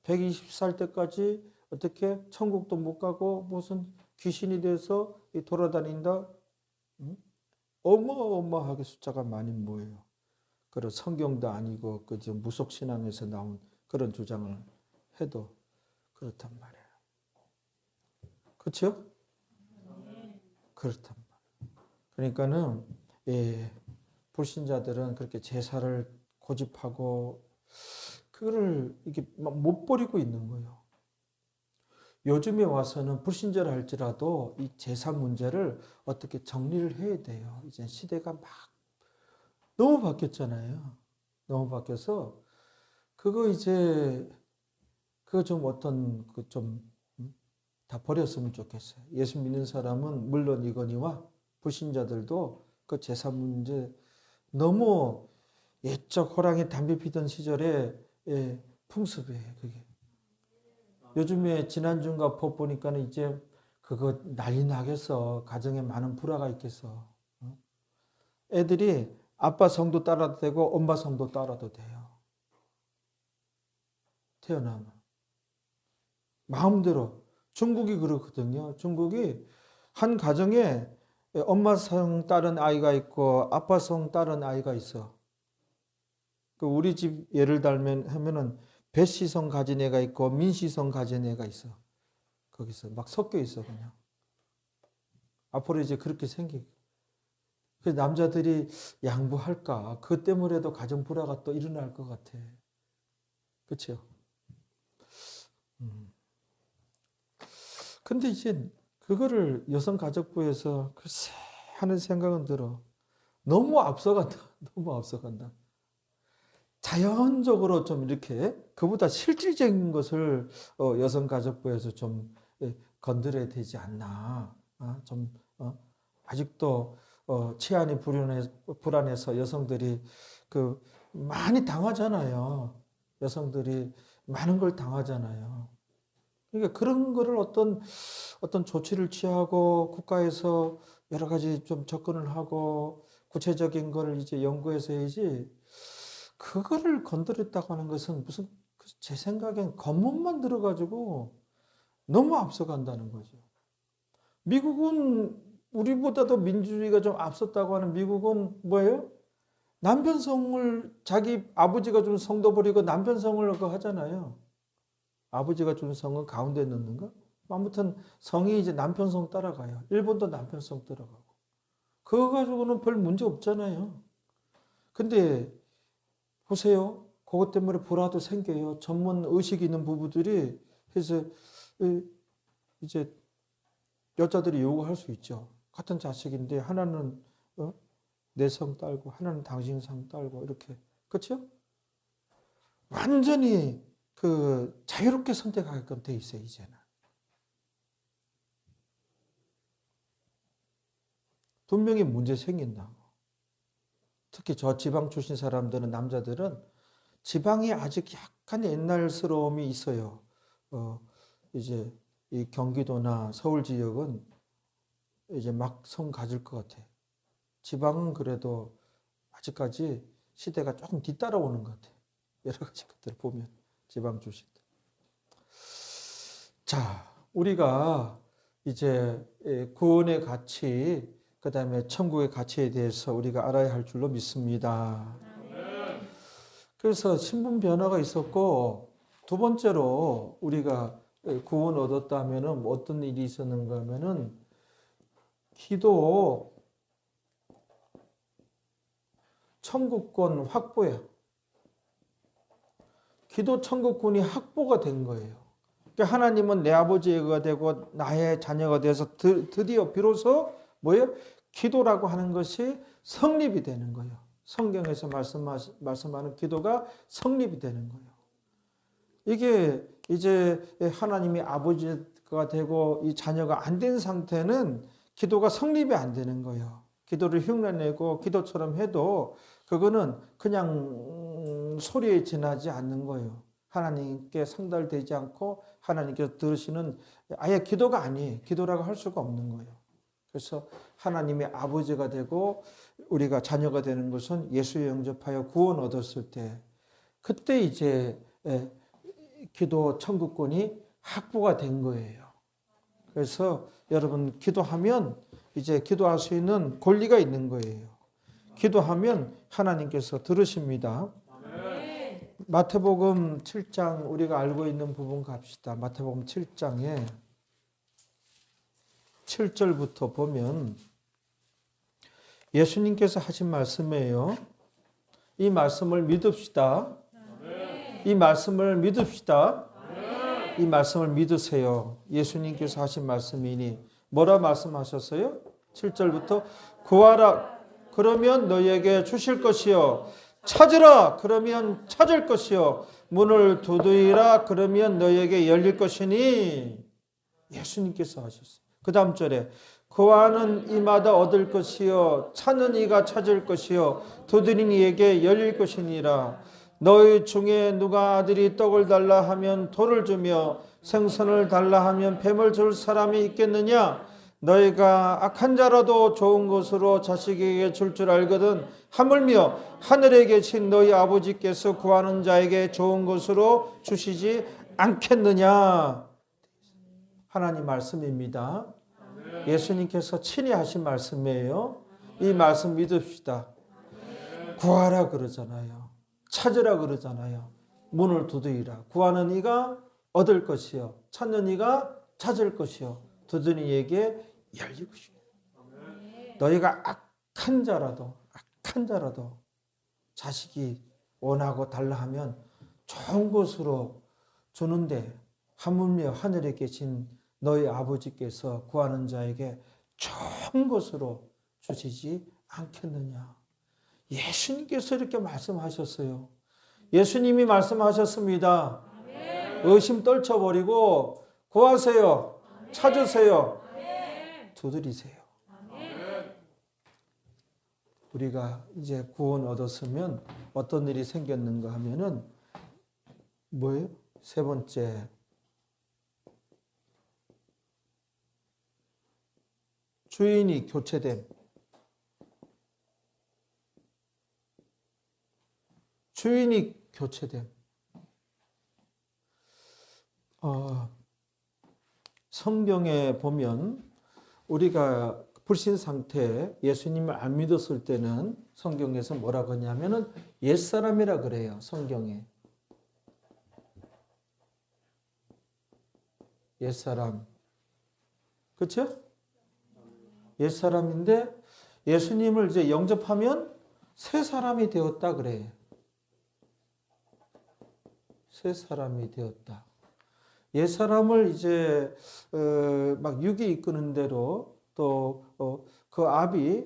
120살 때까지 어떻게 천국도 못 가고 무슨 귀신이 돼서 돌아다닌다. 어마어마하게 숫자가 많이 모여요. 그런 성경도 아니고 그저 무속 신앙에서 나온 그런 주장을 해도 그렇단 말이에요. 그렇죠? 그렇단 말이에요. 그러니까는 불신자들은 그렇게 제사를 고집하고 그거를 이게 못 버리고 있는 거예요. 요즘에 와서는 불신자를 할지라도 이 제사 문제를 어떻게 정리를 해야 돼요. 이제 시대가 막 너무 바뀌었잖아요. 너무 바뀌어서 그거 이제 그거 좀 어떤 그 좀 다 버렸으면 좋겠어요. 예수 믿는 사람은 물론 이거니와 불신자들도 그 제사 문제 너무 옛적 호랑이 담배 피던 시절에 풍습이에요. 그게. 요즘에 지난주인가 보니까는 이제 그거 난리 나겠어. 가정에 많은 불화가 있겠어. 애들이 아빠 성도 따라도 되고 엄마 성도 따라도 돼요. 태어나면. 마음대로. 중국이 그렇거든요. 중국이 한 가정에 엄마 성 따른 아이가 있고 아빠 성 따른 아이가 있어. 그 우리 집 예를 들면 하면은 배씨성 가진 애가 있고 민씨성 가진 애가 있어. 거기서 막 섞여 있어 그냥. 앞으로 이제 그렇게 생기고. 그 남자들이 양보할까? 그 때문에도 가정 불화가 또 일어날 것 같아. 그렇죠? 근데 이제 그거를 여성가족부에서 글쎄 하는 생각은 들어. 너무 앞서간다. 너무 앞서간다. 자연적으로 좀 이렇게 그보다 실질적인 것을 여성가족부에서 좀 건드려야 되지 않나. 좀 아직도 치안이 불안해서 여성들이 그 많이 당하잖아요. 여성들이 많은 걸 당하잖아요. 그러니까 그런 거를 어떤 조치를 취하고 국가에서 여러 가지 좀 접근을 하고 구체적인 거를 이제 연구해서 해야지 그거를 건드렸다고 하는 것은 무슨 제 생각엔 겉멋만 들어가지고 너무 앞서간다는 거죠. 미국은 우리보다도 민주주의가 좀 앞섰다고 하는 미국은 뭐예요? 남편성을 자기 아버지가 준 성도 버리고 남편성을 그거 하잖아요. 아버지가 준 성은 가운데 넣는가? 아무튼 성이 이제 남편성 따라가요. 일본도 남편성 따라가고. 그거 가지고는 별 문제 없잖아요. 근데 보세요. 그것 때문에 불화도 생겨요. 전문 의식이 있는 부부들이 해서 이제 여자들이 요구할 수 있죠. 같은 자식인데 하나는 내 성 딸고 하나는 당신 성 딸고 이렇게 그렇죠? 완전히 그 자유롭게 선택하게끔 돼 있어요, 이제는. 분명히 문제 생긴다고. 특히 저 지방 출신 사람들은, 남자들은 지방이 아직 약간 옛날스러움이 있어요. 이제 이 경기도나 서울 지역은 이제 막 성 가질 것 같아. 지방은 그래도 아직까지 시대가 조금 뒤따라오는 것 같아. 여러 가지 것들을 보면 지방 출신들. 자, 우리가 이제 구원의 가치, 그 다음에 천국의 가치에 대해서 우리가 알아야 할 줄로 믿습니다. 그래서 신분 변화가 있었고, 두 번째로 우리가 구원 얻었다 하면은 어떤 일이 있었는가 하면은 기도 천국권 확보야. 기도 천국권이 확보가 된 거예요. 그러니까 하나님은 내 아버지가 되고 나의 자녀가 되어서 드디어 비로소 뭐예요? 기도라고 하는 것이 성립이 되는 거예요. 성경에서 말씀하는 기도가 성립이 되는 거예요. 이게 이제 하나님이 아버지가 되고 이 자녀가 안 된 상태는 기도가 성립이 안 되는 거예요. 기도를 흉내내고 기도처럼 해도 그거는 그냥 소리에 지나지 않는 거예요. 하나님께 상달되지 않고 하나님께서 들으시는 아예 기도가 아니에요. 기도라고 할 수가 없는 거예요. 그래서 하나님의 아버지가 되고 우리가 자녀가 되는 것은 예수 영접하여 구원 얻었을 때, 그때 이제 기도 천국권이 확보가 된 거예요. 그래서 여러분 기도하면 이제 기도할 수 있는 권리가 있는 거예요. 기도하면 하나님께서 들으십니다. 마태복음 7장 우리가 알고 있는 부분 갑시다. 마태복음 7장에 7절부터 보면 예수님께서 하신 말씀이에요. 이 말씀을 믿읍시다. 이 말씀을 믿읍시다. 이 말씀을 믿으세요. 예수님께서 하신 말씀이니 뭐라 말씀하셨어요? 7절부터 구하라 그러면 너희에게 주실 것이요 찾으라 그러면 찾을 것이요 문을 두드리라 그러면 너희에게 열릴 것이니 예수님께서 하셨어요. 그 다음 절에 구하는 이마다 얻을 것이요 찾는 이가 찾을 것이요 두드리는 이에게 열릴 것이니라. 너희 중에 누가 아들이 떡을 달라 하면 돌을 주며 생선을 달라 하면 뱀을 줄 사람이 있겠느냐? 너희가 악한 자라도 좋은 것으로 자식에게 줄 줄 알거든 하물며 하늘에 계신 너희 아버지께서 구하는 자에게 좋은 것으로 주시지 않겠느냐? 하나님 말씀입니다. 예수님께서 친히 하신 말씀이에요. 이 말씀 믿읍시다. 구하라 그러잖아요. 찾으라 그러잖아요. 문을 두드리라. 구하는 이가 얻을 것이요 찾는 이가 찾을 것이요 두드리는 이에게 열릴 것이요. 너희가 악한 자라도 자식이 원하고 달라 하면 좋은 것으로 주는데 하물며 하늘에 계신 너희 아버지께서 구하는 자에게 좋은 것으로 주시지 않겠느냐. 예수님께서 이렇게 말씀하셨어요. 예수님이 말씀하셨습니다. 의심 떨쳐버리고 구하세요. 찾으세요. 두드리세요. 우리가 이제 구원 얻었으면 어떤 일이 생겼는가 하면은 뭐예요? 세 번째, 주인이 교체됨. 주인이 교체됨. 성경에 보면 우리가 불신 상태에 예수님을 안 믿었을 때는 성경에서 뭐라고 하냐면은 옛사람이라 그래요. 성경에. 옛사람. 그렇죠? 옛사람인데 예수님을 이제 영접하면 새 사람이 되었다 그래. 새 사람이 되었다. 옛사람을 이제 막 육이 이끄는 대로 또 그 압이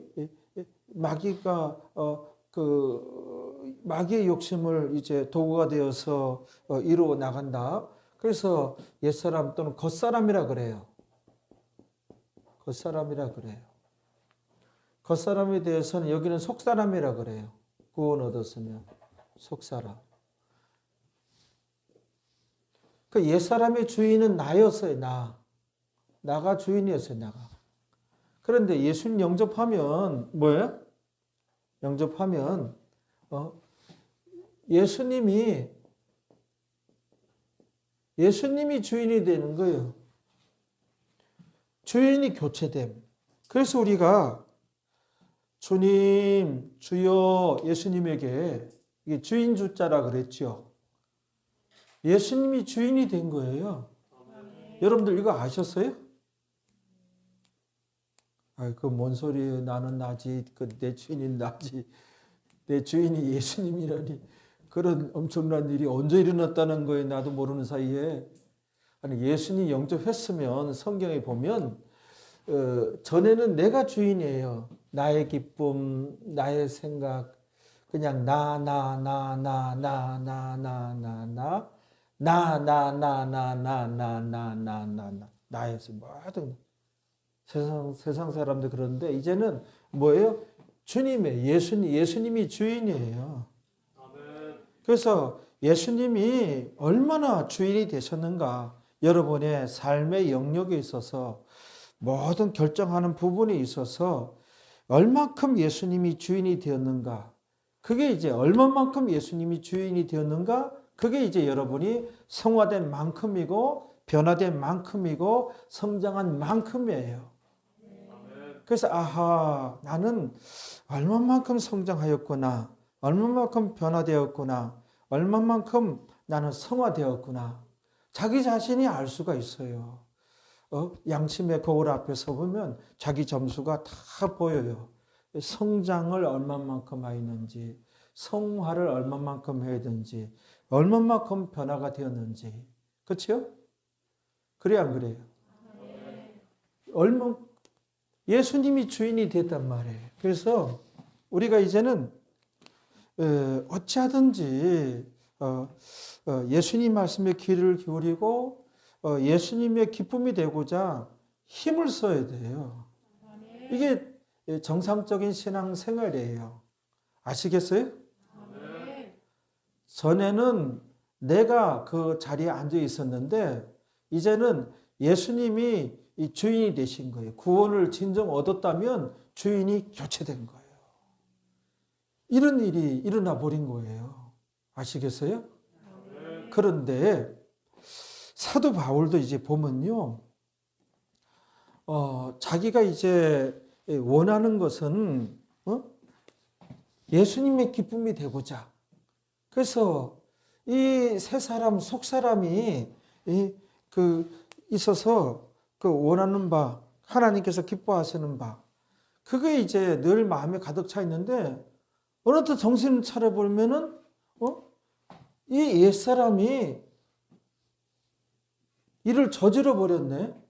마귀가 그 마귀의 욕심을 이제 도구가 되어서 이루어 나간다. 그래서 옛사람 또는 겉사람이라 그래요. 겉사람이라 그래요. 겉사람에 대해서는 여기는 속사람이라 그래요. 구원 얻었으면 속사람. 그 옛사람의 주인은 나였어요. 나가 주인이었어요. 나가. 그런데 예수님 영접하면 뭐예요? 영접하면 예수님이 주인이 되는 거예요. 주인이 교체됨. 그래서 우리가 주님, 주여 예수님에게 이게 주인 주자라 그랬죠. 예수님이 주인이 된 거예요. 여러분들 이거 아셨어요? 그 뭔 소리예요? 나는 나지. 내 주인이 나지. 내 주인이 예수님이라니. 그런 엄청난 일이 언제 일어났다는 거예요. 나도 모르는 사이에. 아니 예수님 영접했으면 성경에 보면 전에는 내가 주인이에요. 나의 기쁨, 나의 생각, 그냥 나였어요. 모든 세상 사람들 그런데 이제는 뭐예요? 주님의 예수님이 주인이에요. 그래서 예수님이 얼마나 주인이 되셨는가? 여러분의 삶의 영역에 있어서 모든 결정하는 부분에 있어서 얼마큼 예수님이 주인이 되었는가? 그게 이제 얼마만큼 예수님이 주인이 되었는가? 그게 이제 여러분이 성화된 만큼이고 변화된 만큼이고 성장한 만큼이에요. 그래서 나는 얼마만큼 성장하였구나. 얼마만큼 변화되었구나. 얼마만큼 나는 성화되었구나. 자기 자신이 알 수가 있어요. 양심의 거울 앞에 서보면 자기 점수가 다 보여요. 성장을 얼마만큼 하였는지, 성화를 얼마만큼 해야 되는지, 얼마만큼 변화가 되었는지. 그렇죠? 그래 안 그래요? 예수님이 주인이 됐단 말이에요. 그래서 우리가 이제는 어찌하든지 예수님 말씀에 귀를 기울이고 예수님의 기쁨이 되고자 힘을 써야 돼요. 이게 정상적인 신앙 생활이에요. 아시겠어요? 전에는 내가 그 자리에 앉아 있었는데 이제는 예수님이 이 주인이 되신 거예요. 구원을 진정 얻었다면 주인이 교체된 거예요. 이런 일이 일어나 버린 거예요. 아시겠어요? 그런데 사도 바울도 이제 보면요. 자기가 이제 원하는 것은 예수님의 기쁨이 되고자. 그래서 이 세 사람, 속 사람이 있어서 그 원하는 바, 하나님께서 기뻐하시는 바, 그게 이제 늘 마음에 가득 차 있는데, 어느 때 정신을 차려보면은, 이 옛사람이 일을 저지러 버렸네.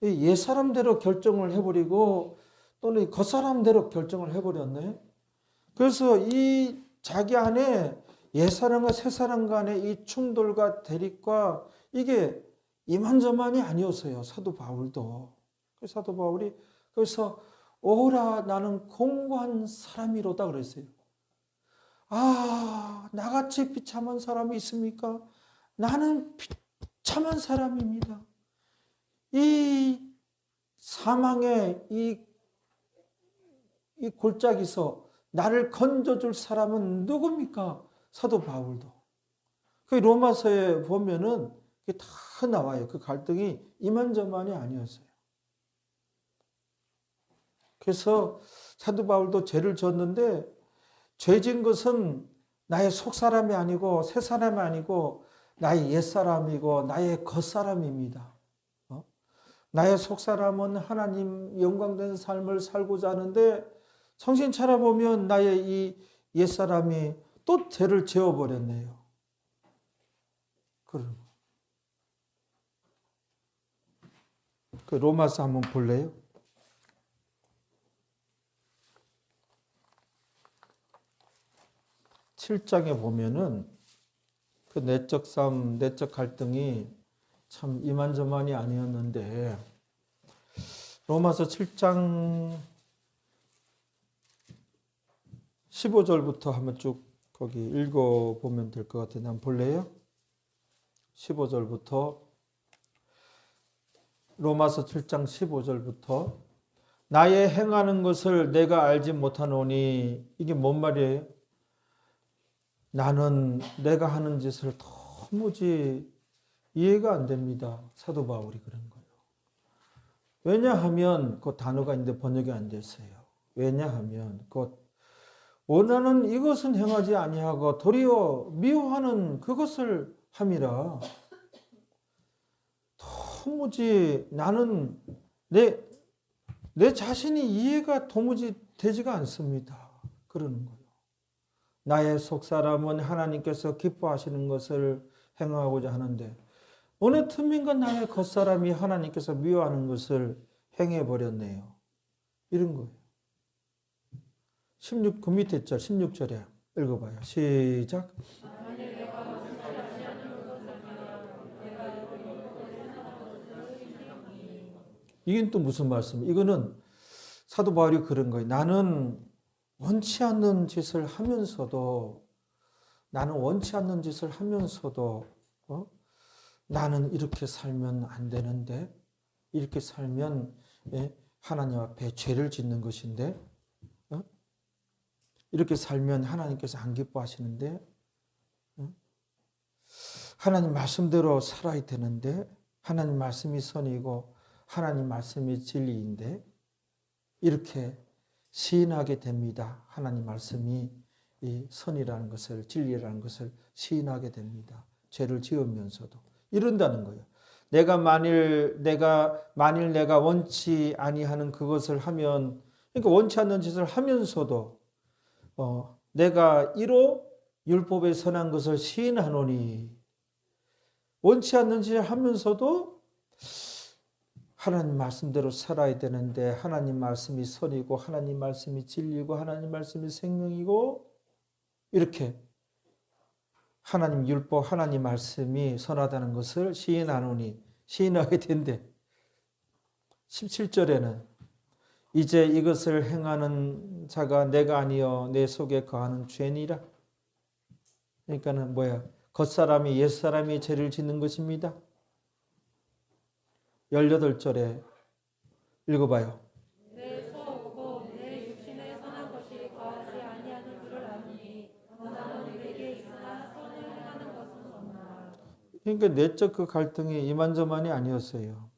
이 옛사람대로 결정을 해버리고, 또는 이 겉사람대로 결정을 해버렸네. 그래서 이 자기 안에 옛사람과 새사람 간의 이 충돌과 대립과 이게 이만저만이 아니었어요. 사도 바울도. 사도 바울이 그래서 오라 나는 공고한 사람이로다 그랬어요. 나같이 비참한 사람이 있습니까? 나는 비참한 사람입니다. 이 사망의 이 골짜기에서 나를 건져줄 사람은 누굽니까? 사도 바울도. 그 로마서에 보면은 그게 다 나와요. 그 갈등이 이만저만이 아니었어요. 그래서 사도 바울도 죄를 졌는데 죄진 것은 나의 속사람이 아니고 새사람이 아니고 나의 옛사람이고 나의 겉사람입니다. 나의 속사람은 하나님 영광된 삶을 살고자 하는데 정신 차려보면 나의 이 옛사람이 또 죄를 지어버렸네요. 그 로마서 한번 볼래요? 7장에 보면은 그 내적 싸움, 내적 갈등이 참 이만저만이 아니었는데 로마서 7장 15절부터 한번 쭉 거기 읽어보면 될 것 같은데 한번 볼래요? 15절부터 로마서 7장 15절부터 나의 행하는 것을 내가 알지 못하노니 이게 뭔 말이에요? 나는 내가 하는 짓을 도무지 이해가 안 됩니다. 사도 바울이 그런 거예요. 왜냐하면 그 단어가 있는데 번역이 안 됐어요. 왜냐하면 그 원하는 이것은 행하지 아니하고 도리어 미워하는 그것을 함이라. 도무지 나는 내 자신이 이해가 도무지 되지가 않습니다. 그러는 거예요. 나의 속사람은 하나님께서 기뻐하시는 것을 행하고자 하는데 어느 틈인가 나의 겉사람이 하나님께서 미워하는 것을 행해버렸네요. 이런 거예요. 그 밑에 절 16절에 읽어봐요. 시작. 이게 또 무슨 말씀이에요? 이거는 사도 바울이 그런 거예요. 나는 원치 않는 짓을 하면서도 나는 이렇게 살면 안 되는데 이렇게 살면 하나님 앞에 죄를 짓는 것인데 이렇게 살면 하나님께서 안 기뻐하시는데 하나님 말씀대로 살아야 되는데 하나님 말씀이 선이고 하나님 말씀이 진리인데 이렇게 시인하게 됩니다. 하나님 말씀이 이 선이라는 것을 진리라는 것을 시인하게 됩니다. 죄를 지으면서도 이런다는 거예요. 만일 내가 원치 아니하는 그것을 하면 그러니까 원치 않는 짓을 하면서도 내가 이로 율법에 선한 것을 시인하노니 원치 않는 짓을 하면서도 하나님 말씀대로 살아야 되는데 하나님 말씀이 선이고 하나님 말씀이 진리고 하나님 말씀이 생명이고 이렇게 하나님 율법 하나님 말씀이 선하다는 것을 시인하게 된대. 17절에는 이제 이것을 행하는 자가 내가 아니여 내 속에 거하는 죄니라. 그러니까는 뭐야? 겉사람이 옛사람이 죄를 짓는 것입니다. 18절에 읽어봐요. 내 소고 내 육신에 선한 것이 거하지 아니하는 줄을 아노니 나는 내게 있으나 선을 행하는 것은 없나. 그러니까 내적 그 갈등이 이만저만이 아니었어요.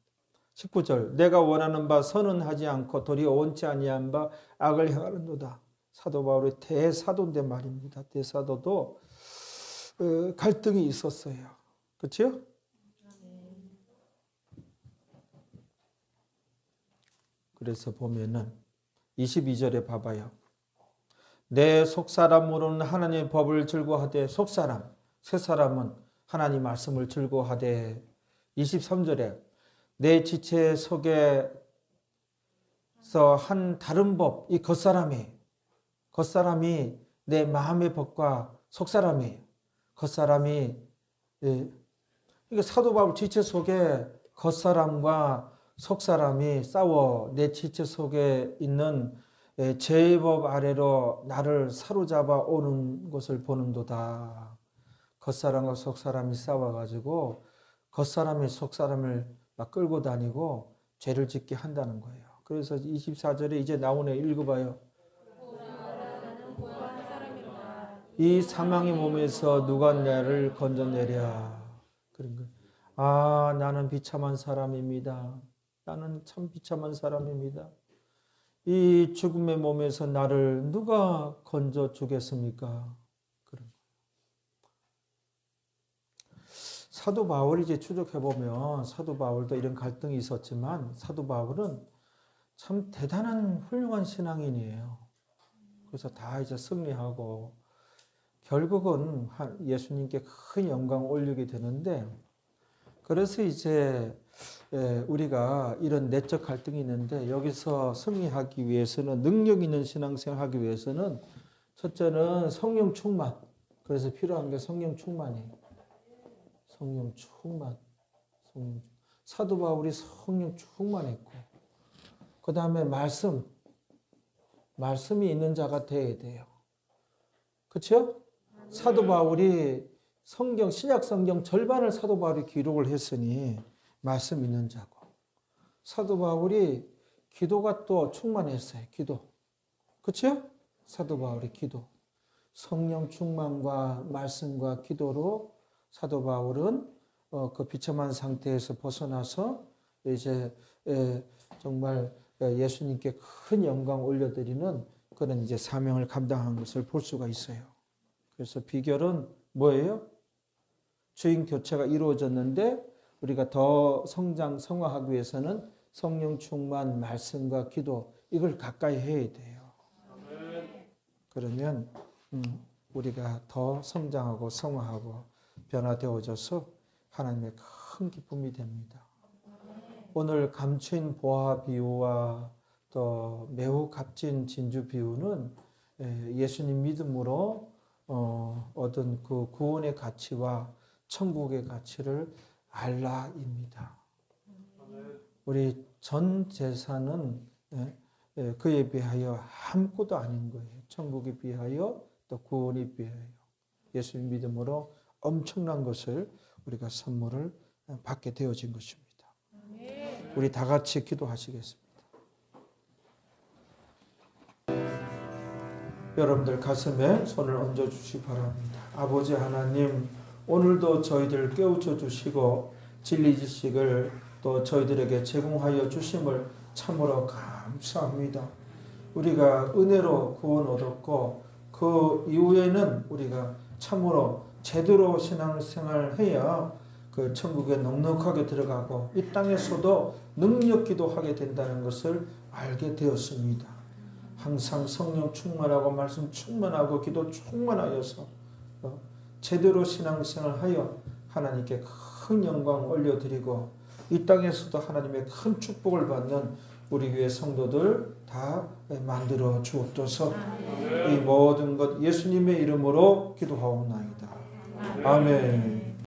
19절 내가 원하는 바 선은 하지 않고 도리어 원치 아니한 바 악을 행하는도다. 사도 바울의 대사도인데 말입니다. 대사도도 갈등이 있었어요. 그렇죠? 그래서 보면은 22절에 봐봐요. 내 속사람으로는 하나님의 법을 즐거워하되 속사람, 새사람은 하나님 말씀을 즐거워하되 23절에 내 지체 속에서 한 다른 법, 이 겉사람이 내 마음의 법과 속사람이에요. 겉사람이 그러니까 사도 바울 지체 속에 겉사람과 속사람이 싸워 내 지체 속에 있는 죄의 법 아래로 나를 사로잡아 오는 것을 보는도다. 겉사람과 속사람이 싸워가지고 겉사람이 속사람을 막 끌고 다니고 죄를 짓게 한다는 거예요. 그래서 24절에 이제 나오네. 읽어봐요. 이 사망의 몸에서 누가 나를 건져내랴. 그런 거예요. 아, 나는 비참한 사람입니다. 나는 참 비참한 사람입니다. 이 죽음의 몸에서 나를 누가 건져 주겠습니까? 그런 거예요. 사도 바울이 이제 추적해보면 사도 바울도 이런 갈등이 있었지만 사도 바울은 참 대단한 훌륭한 신앙인이에요. 그래서 다 이제 승리하고 결국은 예수님께 큰 영광을 올리게 되는데 그래서 이제 우리가 이런 내적 갈등이 있는데 여기서 승리하기 위해서는 능력 있는 신앙생활 하기 위해서는 첫째는 성령 충만. 그래서 필요한 게 성령 충만이에요. 성령 충만. 사도 바울이 성령 충만했고, 그 다음에 말씀이 있는 자가 되어야 돼요. 그렇죠? 사도 바울이 신약 성경 절반을 사도 바울이 기록을 했으니 말씀 있는 자고, 사도 바울이 기도가 또 충만했어요. 기도. 그렇죠? 사도 바울이 기도. 성령 충만과 말씀과 기도로 사도 바울은 그 비참한 상태에서 벗어나서 이제 정말 예수님께 큰 영광 올려드리는 그런 이제 사명을 감당한 것을 볼 수가 있어요. 그래서 비결은 뭐예요? 주인 교체가 이루어졌는데 우리가 더 성화하기 위해서는 성령 충만, 말씀과 기도 이걸 가까이 해야 돼요. 그러면 우리가 더 성장하고 성화하고 변화되어져서 하나님의 큰 기쁨이 됩니다. 오늘 감추인 보화 비유와 또 매우 값진 진주 비유는 예수님 믿음으로 얻은 그 구원의 가치와 천국의 가치를 알라입니다. 우리 전 재산은 그에 비하여 아무것도 아닌 거예요. 천국에 비하여 또 구원에 비하여 예수님 믿음으로 엄청난 것을 우리가 선물을 받게 되어진 것입니다. 우리 다 같이 기도하시겠습니다. 여러분들 가슴에 손을 얹어 주시기 바랍니다. 아버지 하나님, 오늘도 저희들 깨우쳐 주시고 진리 지식을 또 저희들에게 제공하여 주심을 참으로 감사합니다. 우리가 은혜로 구원 얻었고 그 이후에는 우리가 참으로 제대로 신앙생활을 해야 그 천국에 넉넉하게 들어가고 이 땅에서도 능력 기도하게 된다는 것을 알게 되었습니다. 항상 성령 충만하고 말씀 충만하고 기도 충만하여서 제대로 신앙생활하여 하나님께 큰 영광 올려드리고 이 땅에서도 하나님의 큰 축복을 받는 우리 교회 성도들 다 만들어 주옵소서. 이 모든 것 예수님의 이름으로 기도하옵나이다. 아멘.